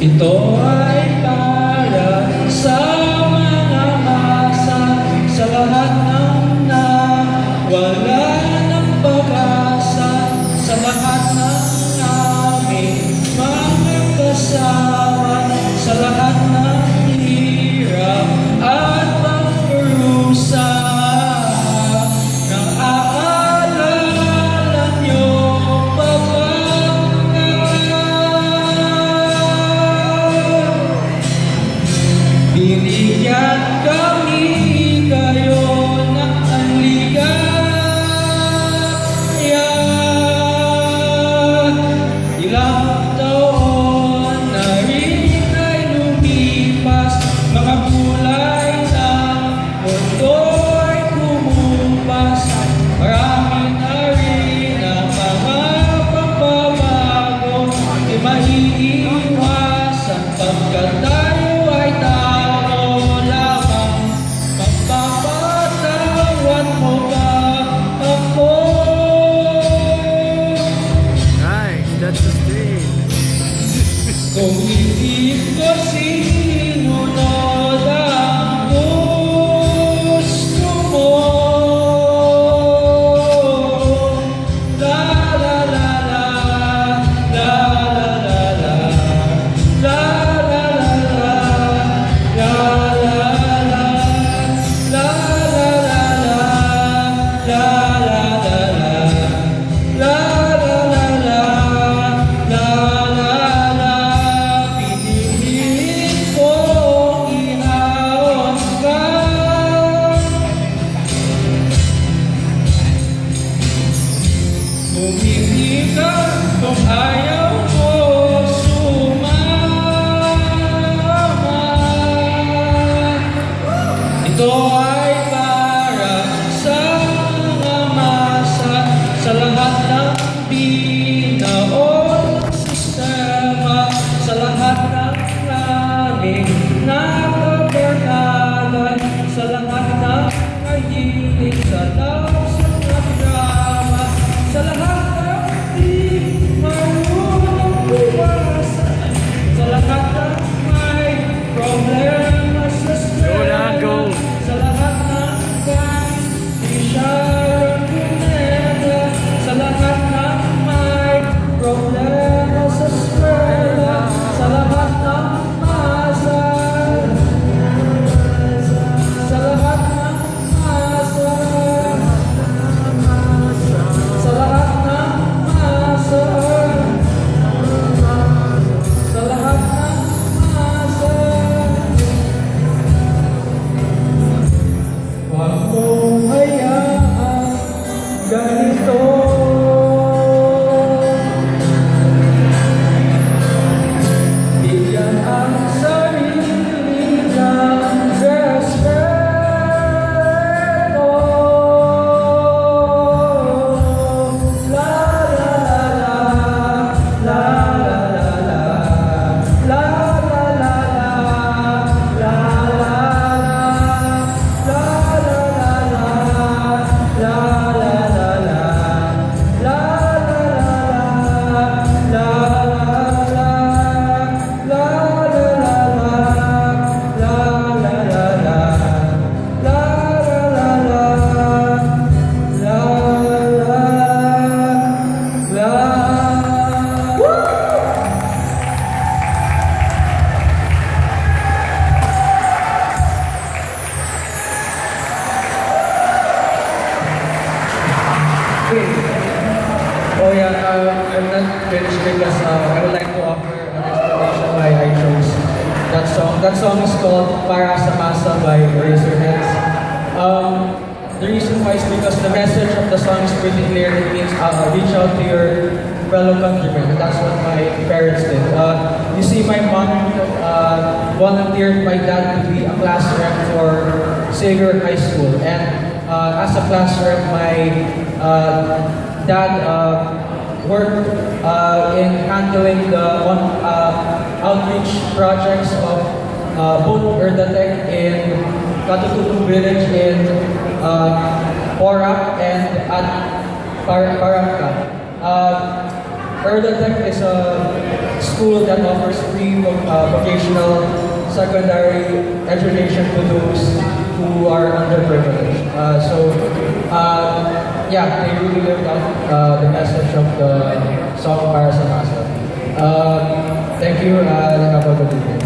Ito ay para sa mga masa, sa lahat ng wala ng pag-asa, sa lahat ng aming mga kasama, sa lahat ng hirap at pagparusa. Naaalala niyo pa ba? Binigyan kami kayo ng ligaya. Ilang taon na rin ay lumipas, mga kulay ng mundo'y kumupas. Marami na rin ang mga pagbabago, di maiiwasan pagkat tayo ay tao lamang. Magpapatawad mo ba ako? Nice, that's the stage. Kung hindi ko sinunod ang gusto mo, la la la la, la la la la, la la la la, la la la, la la la la, la la la la, la la la la, la la la. Piniling kong ihaon ka. Humingi ka kung ayaw mo sumama. Ito ay para sa mga masa, sa lahat ng binaon sistema, sa lahat ng aming nakapagkalan, sa lahat ng kahiling, sa lahat ng drama, sa lahat ng di marunong buwasan, sa lahat ng may problema sa Go lang, go. sa lahat ng kahit di siya argumenta, sa lahat ng may problema sa eskwela, sa lahat ng masa, sa lahat ng masa, sa lahat ng masa, sa lahat ng masa. Huwag mong hayaan ganito. Bigyan ang sarili ng respeto. La la la la, la la la la, la la la la, la la Oh yeah, I'm not finished because I would like to offer an explanation why I chose that song. That song is called Para sa Masa by Razorheads. The reason why is because the message of the song is pretty clear. It means reach out to your fellow countrymen. And that's what my parents did. You see, my mom volunteered my dad to be a class rep for Xavier High School. And as a class rep, my dad worked in handling the outreach projects of both Erdatec in Katututu village in Porac and at Paracca. Erdatech is a school that offers free vocational secondary education to those who are underprivileged. Yeah, they really lived out the message of the song Para sa Masa. Thank you and have a good evening.